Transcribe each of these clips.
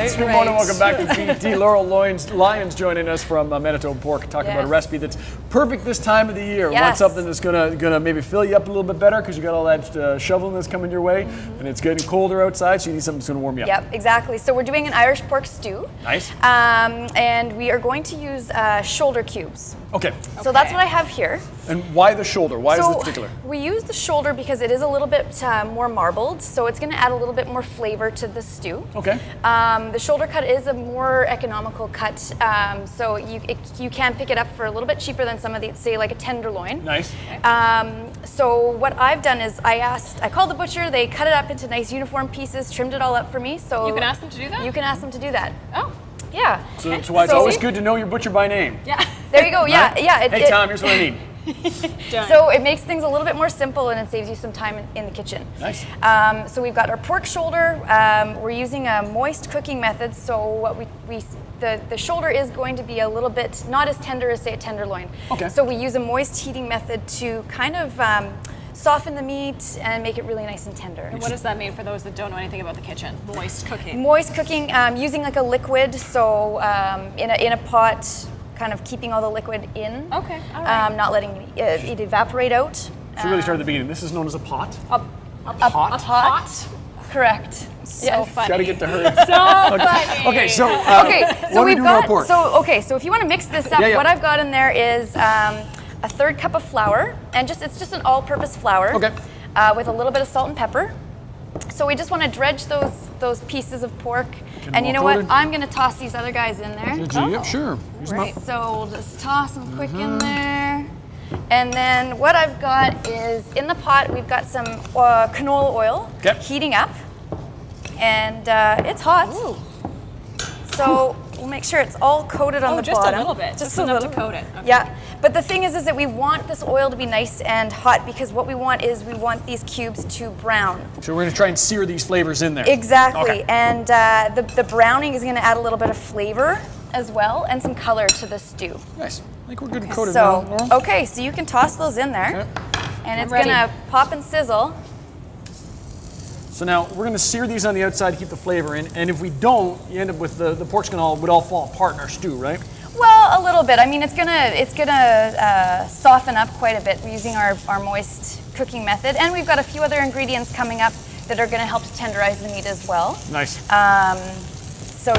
Right, good morning, welcome back to BT. Laurel Lyons joining us from Manitoba Pork, talking about a recipe that's perfect this time of the year. Want something that's gonna maybe fill you up a little bit better because you got all that shoveling that's coming your way, and it's getting colder outside, so you need something that's gonna warm you up. Yep, exactly. So we're doing an Irish pork stew. Nice. And we are going to use shoulder cubes. Okay. So that's what I have here. And why the shoulder? Why is this particular? We use the shoulder because it is a little bit more marbled, so it's going to add a little bit more flavor to the stew. Okay. The shoulder cut is a more economical cut, so you can pick it up for a little bit cheaper than some of the, say, like a tenderloin. Nice. So what I've done is I called the butcher, they cut it up into nice uniform pieces, trimmed it all up for me. So you can ask them to do that? You can ask them to do that. Oh. Yeah. So that's why it's always good to know your butcher by name. Yeah. There you go. Yeah, right? yeah. Hey, Tom, here's what I need. So it makes things a little bit more simple and it saves you some time in the kitchen. Nice. So we've got our pork shoulder. We're using a moist cooking method. So what the shoulder is going to be a little bit not as tender as, say, a tenderloin. Okay. So we use a moist heating method to kind of soften the meat and make it really nice and tender. And what does that mean for those that don't know anything about the kitchen? Moist cooking. Moist cooking, using like a liquid. So in a pot, kind of keeping all the liquid in. Okay, all right. Not letting it evaporate out. So really start at the beginning. This is known as a pot? A pot? A pot? Correct. So funny. Got to get to her. So funny. Okay, so so we've got pork. So if you want to mix this up, what I've got in there is a 1/3 cup of flour, and it's just an all-purpose flour. Okay. With a little bit of salt and pepper. So we just want to dredge those pieces of pork. And you know what? I'm going to toss these other guys in there. Yep, sure. Right. So we'll just toss them quick in there. And then what I've got is, in the pot, we've got some canola oil heating up. And it's hot. Ooh. So we'll make sure it's all coated on the just bottom. a little bit. Just enough to coat it. Okay. Yeah. But the thing is that we want this oil to be nice and hot because what we want is we want these cubes to brown. So we're going to try and sear these flavors in there. Exactly. Okay. And the browning is going to add a little bit of flavor as well and some color to the stew. Nice. I think we're good and coated now, Laurel. Okay, so you can toss those in there. Okay. And it's going to pop and sizzle. So now we're going to sear these on the outside to keep the flavor in, and if we don't, you end up with the pork's would all fall apart in our stew, right? Well, a little bit. I mean, it's gonna soften up quite a bit using our moist cooking method, and we've got a few other ingredients coming up that are going to help to tenderize the meat as well. Nice. So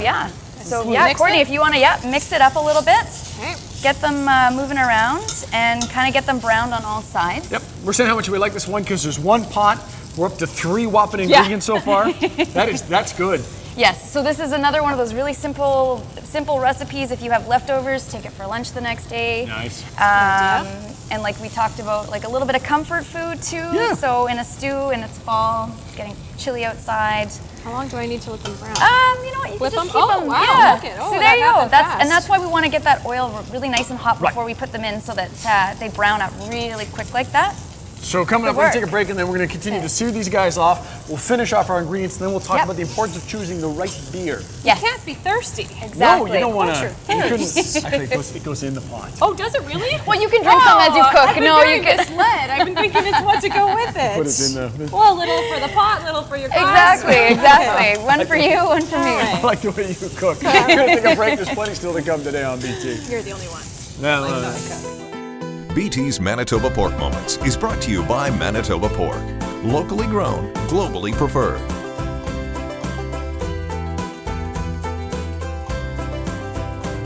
Courtney, if you want to mix it up a little bit. Okay. Get them moving around and kind of get them browned on all sides. Yep. We're saying how much we like this one because there's one pot. We're up to 3 whopping ingredients so far. That's good. Yes. So this is another one of those really simple recipes. If you have leftovers, take it for lunch the next day. Nice. And like we talked about, like a little bit of comfort food too. Yeah. So in a stew and it's fall, it's getting chilly outside. How long do I need to let them brown? You know what? You With can just them? keep Oh, them. wow. Yeah. Look at, oh, See, there you go. fast. And that's why we want to get that oil really nice and hot Right. before we put them in, so that they brown up really quick like that. So coming up, we're going to take a break and then we're going to continue to sear these guys off. We'll finish off our ingredients and then we'll talk about the importance of choosing the right beer. Yes. You can't be thirsty. Exactly. No, you don't want to. Thirst. Actually, it goes in the pot. Oh, does it really? Well, you can drink some as you cook. I've been very misled. I've been thinking it's what to go with it. Put it in the. Well, a little for the pot, little for your glass. Exactly. One for you, one for me. I like the way you cook. We're going to take a break. There's plenty still to come today on BT. You're the only one. BT's Manitoba Pork Moments is brought to you by Manitoba Pork. Locally grown, globally preferred.